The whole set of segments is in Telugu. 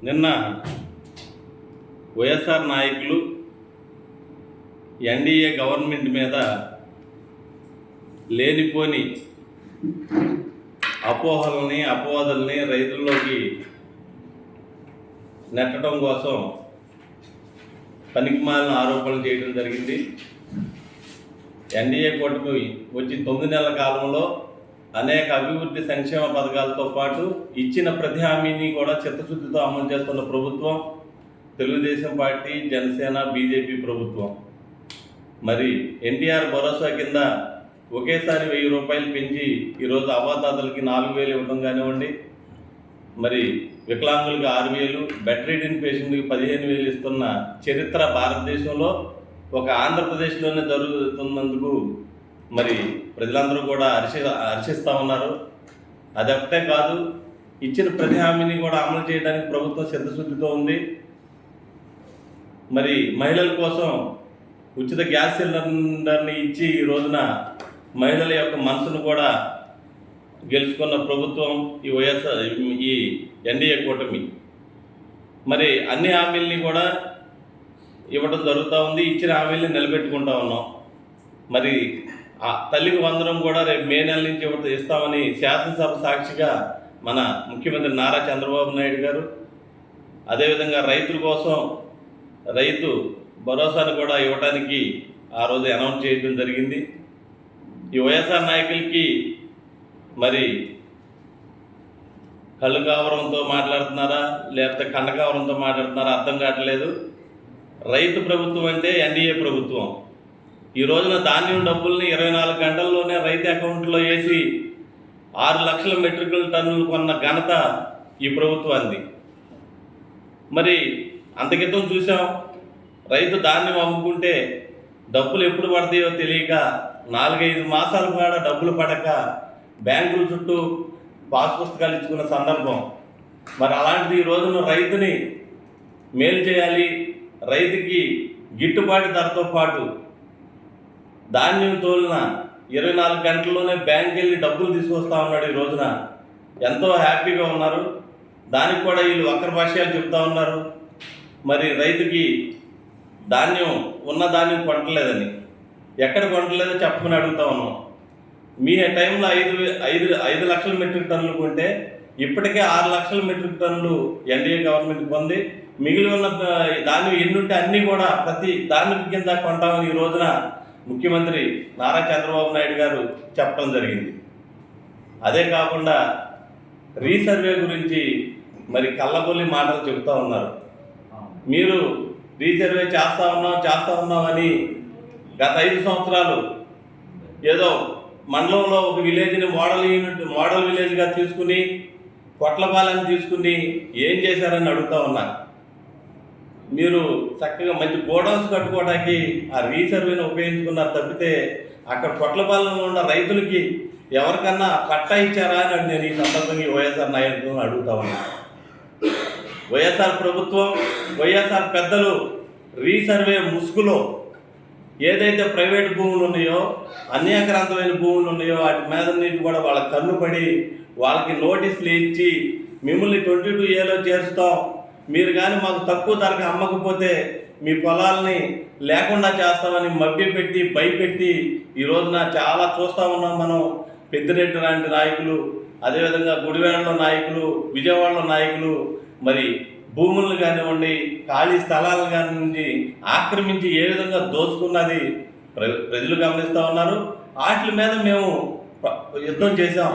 నిన్న వైఎస్ఆర్ నాయకులు ఎన్డీఏ గవర్నమెంట్ మీద లేనిపోని అపోహల్ని రైతుల్లోకి నెట్టడం కోసం పనికిమాలిన ఆరోపణలు చేయడం జరిగింది. ఎన్డీఏ కూటమి వచ్చి 9 నెలల కాలంలో అనేక అభివృద్ధి సంక్షేమ పథకాలతో పాటు ఇచ్చిన ప్రతి హామీని కూడా చిత్తశుద్ధితో అమలు చేస్తున్న ప్రభుత్వం తెలుగుదేశం పార్టీ, జనసేన, బీజేపీ ప్రభుత్వం. మరి ఎన్టీఆర్ భరోసా కింద ఒకేసారి 1000 రూపాయలు పెంచి ఈరోజు అవ్వాతాతలకి 4000 ఇవ్వడం కానివ్వండి, మరి వికలాంగులకు 6000, బెడ్ రిడెన్ పేషెంట్కి 15000 ఇస్తున్న చరిత్ర భారతదేశంలో ఒక ఆంధ్రప్రదేశ్లోనే జరుగుతున్నందుకు మరి ప్రజలందరూ కూడా హర్షిస్తూ ఉన్నారు. అదొక్కటే కాదు, ఇచ్చిన ప్రతి హామీని కూడా అమలు చేయడానికి ప్రభుత్వం సిద్ధశుద్ధితో ఉంది. మరి మహిళల కోసం ఉచిత గ్యాస్ సిలిండర్ని ఇచ్చి ఈ రోజున మహిళల యొక్క మనసును కూడా గెలుచుకున్న ప్రభుత్వం ఈ ఎన్డీఏ కూటమి. మరి అన్ని హామీల్ని కూడా ఇవ్వడం జరుగుతూ ఉంది. ఇచ్చిన హామీల్ని నిలబెట్టుకుంటా ఉన్నాం. మరి తల్లికి వందనం కూడా రేపు మే నెల నుంచి ఇస్తామని శాసనసభ సాక్షిగా మన ముఖ్యమంత్రి నారా చంద్రబాబు నాయుడు గారు, అదేవిధంగా రైతుల కోసం రైతు భరోసాను కూడా ఇవ్వడానికి ఆ రోజు అనౌన్స్ చేయడం జరిగింది. ఈ వైఎస్ఆర్ నాయకులకి మరి కళ్ళు కావరంతో మాట్లాడుతున్నారా లేకపోతే కండకావరంతో మాట్లాడుతున్నారా అర్థం కావట్లేదు. రైతు ప్రభుత్వం అంటే ఎన్డీఏ ప్రభుత్వం. ఈ రోజున ధాన్యం డబ్బుల్ని 24 గంటల్లోనే రైతు అకౌంట్లో వేసి 6 లక్షల మెట్రిక్ టన్నులు కొన్న ఘనత ఈ ప్రభుత్వానికి. మరి అంతకితం చూసాం, రైతు ధాన్యం అమ్ముకుంటే డబ్బులు ఎప్పుడు పడతాయో తెలియక 4-5 మాసాలు కూడా డబ్బులు పడక బ్యాంకుల చుట్టూ పాస్ పుస్తకాలు ఇచ్చుకున్న సందర్భం. మరి అలాంటిది ఈ రోజున రైతుని మేలు చేయాలి, రైతుకి గిట్టుబాటు ధరతో పాటు ధాన్యం తోలిన 24 గంటల్లోనే బ్యాంక్ వెళ్ళి డబ్బులు తీసుకొస్తా ఉన్నాడు. ఈ రోజున ఎంతో హ్యాపీగా ఉన్నారు. దానికి కూడా వీళ్ళు వక్ర భాష్యాలు చెప్తా ఉన్నారు. మరి రైతుకి ఉన్న ధాన్యం కొనట్లేదని, ఎక్కడ కొనట్లేదో చెప్పమని అడుగుతా ఉన్నాం. మీ టైంలో 5 లక్షల మెట్రిక్ టన్నులు కొంటే ఇప్పటికే 6 లక్షల మెట్రిక్ టన్నులు ఎన్డీఏ గవర్నమెంట్ పొంది మిగిలి ఉన్న ధాన్యం ఎన్నుంటే అన్నీ కూడా ప్రతి ధాన్యం కింద కొంటామని ఈ రోజున ముఖ్యమంత్రి నారా చంద్రబాబు నాయుడు గారు చెప్పడం జరిగింది. అదే కాకుండా రీసర్వే గురించి మరి కళ్ళబొల్లి మాటలు చెబుతూ ఉన్నారు. మీరు రీసర్వే చేస్తూ ఉన్నాం అని గత 5 సంవత్సరాలు ఏదో మండలంలో ఒక విలేజ్ని మోడల్ విలేజ్గా తీసుకుని కొట్లపాలెని తీసుకుని ఏం చేశారని అడుగుతూ ఉన్నారు. మీరు చక్కగా మంచి గోడౌన్స్ కట్టుకోవడానికి ఆ రీసర్వేని ఉపయోగించుకున్నారు తప్పితే అక్కడ కొట్లపాలెంలో ఉన్న రైతులకి ఎవరికన్నా పట్టా ఇచ్చారా అని నేను ఈ సందర్భంగా వైఎస్ఆర్ నాయకులను అడుగుతా ఉన్నాను. వైఎస్ఆర్ ప్రభుత్వం, వైఎస్ఆర్ పెద్దలు రీసర్వే ముసుగులో ఏదైతే ప్రైవేట్ భూములు ఉన్నాయో, అన్యాక్రాంతమైన భూములు ఉన్నాయో వాటి మీద నీటి కూడా వాళ్ళ కన్ను పడి వాళ్ళకి నోటీసులు ఇచ్చి మిమ్మల్ని 22A చేరుస్తాం, మీరు కానీ మాకు తక్కువ ధరకు అమ్మకపోతే మీ పొలాలని లేకుండా చేస్తామని మభ్యపెట్టి భయపెట్టి ఈ రోజున చాలా చూస్తూ ఉన్నాం మనం. పెద్దిరెడ్డి లాంటి నాయకులు, అదేవిధంగా గుడివాడలో నాయకులు, విజయవాడలో నాయకులు మరి భూములను కానివ్వండి, ఖాళీ స్థలాలను కానివ్వండి ఆక్రమించి ఏ విధంగా దోచుకున్నది ప్రజలు గమనిస్తూ ఉన్నారు. వాటి మీద మేము యుద్ధం చేశాం.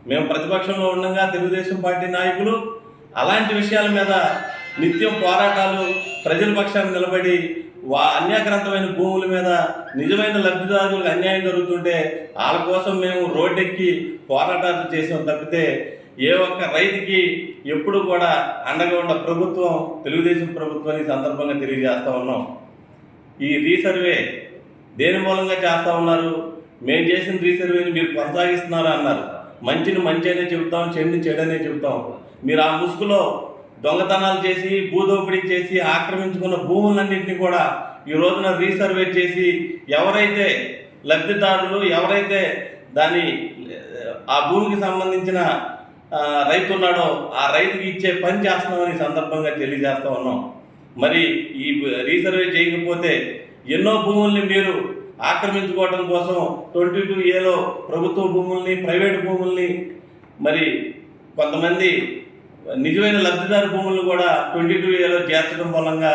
మేము ప్రతిపక్షంలో ఉండగా తెలుగుదేశం పార్టీ నాయకులు అలాంటి విషయాల మీద నిత్యం పోరాటాలు, ప్రజల పక్షాన్ని నిలబడి అన్యాక్రాంతమైన భూముల మీద నిజమైన లబ్ధిదారులకు అన్యాయం జరుగుతుంటే వాళ్ళ కోసం మేము రోడ్డెక్కి పోరాటాలు చేసాం తప్పితే ఏ ఒక్క రైతుకి ఎప్పుడు కూడా అండగా ఉన్న ప్రభుత్వం తెలుగుదేశం ప్రభుత్వాన్ని సందర్భంగా తెలియజేస్తూ ఉన్నాం. ఈ రీసర్వే దేని మూలంగా చేస్తూ ఉన్నారు? మేము చేసిన రీసర్వేని మీరు కొనసాగిస్తున్నారు అన్నారు. మంచిని మంచి అనే చెబుతాం, చెడుని చెడనే చెబుతాం. మీరు ఆ ముసుగులో దొంగతనాలు చేసి, భూదోపిడీ చేసి ఆక్రమించుకున్న భూములన్నింటినీ కూడా ఈ రోజున రీసర్వే చేసి ఎవరైతే లబ్ధిదారులు, ఎవరైతే ఆ భూమికి సంబంధించిన రైతు ఉన్నాడో ఆ రైతుకి ఇచ్చే పని చేస్తున్నామని ఈ సందర్భంగా తెలియజేస్తా ఉన్నాం. మరి ఈ రీసర్వే చేయకపోతే ఎన్నో భూముల్ని మీరు ఆక్రమించుకోవడం కోసం 22A ప్రభుత్వ భూముల్ని, ప్రైవేటు భూముల్ని, మరి కొంతమంది నిజమైన లబ్ధిదారు భూములను కూడా 22A చేర్చడం మూలంగా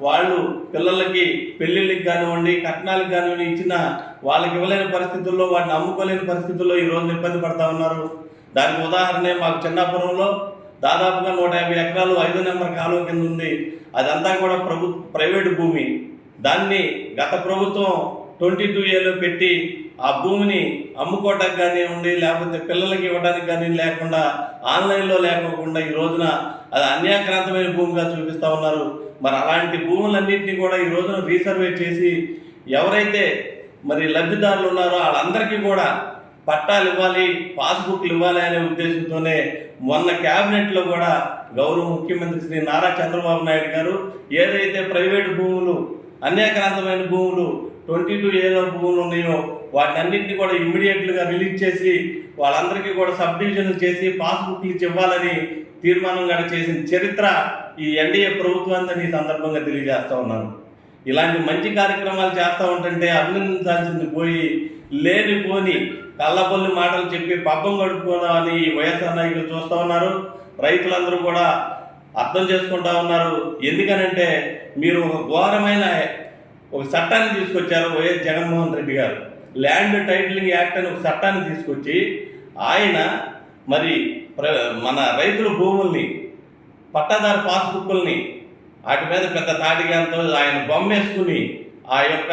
వాళ్ళు పిల్లలకి పెళ్ళిళ్ళకి కానివ్వండి, కట్నాలకు కానివ్వండి ఇచ్చిన వాళ్ళకి ఇవ్వలేని పరిస్థితుల్లో, వాటిని అమ్ముకోలేని పరిస్థితుల్లో ఈ రోజున ఇబ్బంది పడతా ఉన్నారు. దానికి ఉదాహరణే మాకు చిన్నాపురంలో దాదాపుగా 150 ఎకరాలు 5 నెంబర్ కాలువ కింద ఉంది. అదంతా కూడా ప్రైవేటు భూమి. దాన్ని గత ప్రభుత్వం 22A పెట్టి ఆ భూమిని అమ్ముకోవడానికి కానివ్వండి, లేకపోతే పిల్లలకి ఇవ్వడానికి కానీ లేకుండా, ఆన్లైన్లో లేకోకుండా ఈ రోజున అది అన్యాక్రాంతమైన భూమిగా చూపిస్తూ ఉన్నారు. మరి అలాంటి భూములన్నింటినీ కూడా ఈ రోజున రీసర్వే చేసి ఎవరైతే మరి లబ్ధిదారులు ఉన్నారో వాళ్ళందరికీ కూడా పట్టాలు ఇవ్వాలి, పాస్బుక్లు ఇవ్వాలి అనే ఉద్దేశంతోనే మొన్న క్యాబినెట్లో కూడా గౌరవ ముఖ్యమంత్రి శ్రీ నారా చంద్రబాబు నాయుడు గారు ఏదైతే ప్రైవేటు భూములు, అన్యాక్రాంతమైన భూములు 22A భూములు ఉన్నాయో వాటన్నింటినీ కూడా ఇమ్మీడియట్గా రిలీజ్ చేసి వాళ్ళందరికీ కూడా సబ్ డివిజన్లు చేసి పాస్బుక్లు ఇచ్చి ఇవ్వాలని తీర్మానం కూడా చేసిన చరిత్ర ఈ ఎన్డీఏ ప్రభుత్వాన్ని ఈ సందర్భంగా తెలియజేస్తూ ఉన్నాను. ఇలాంటి మంచి కార్యక్రమాలు చేస్తూ ఉంటుంటే అభినందించాల్సింది పోయి లేనిపోని కళ్ళబొల్లి మాటలు చెప్పి పబ్బం గడుపుకోవాలని ఈ వైఎస్ఆర్ నాయకులు చూస్తూ ఉన్నారు. రైతులందరూ కూడా అర్థం చేసుకుంటా ఉన్నారు. ఎందుకనంటే మీరు ఒక ఘోరమైన ఒక చట్టాన్ని తీసుకొచ్చారు వైఎస్ జగన్మోహన్ రెడ్డి గారు. ల్యాండ్ టైటిలింగ్ యాక్ట్ అని ఒక చట్టాన్ని తీసుకొచ్చి ఆయన మరి మన రైతుల భూముల్ని, పట్టాదారు పాస్బుక్కుల్ని వాటి మీద పెద్ద తాటిగాంతో ఆయన బొమ్మేసుకుని ఆ యొక్క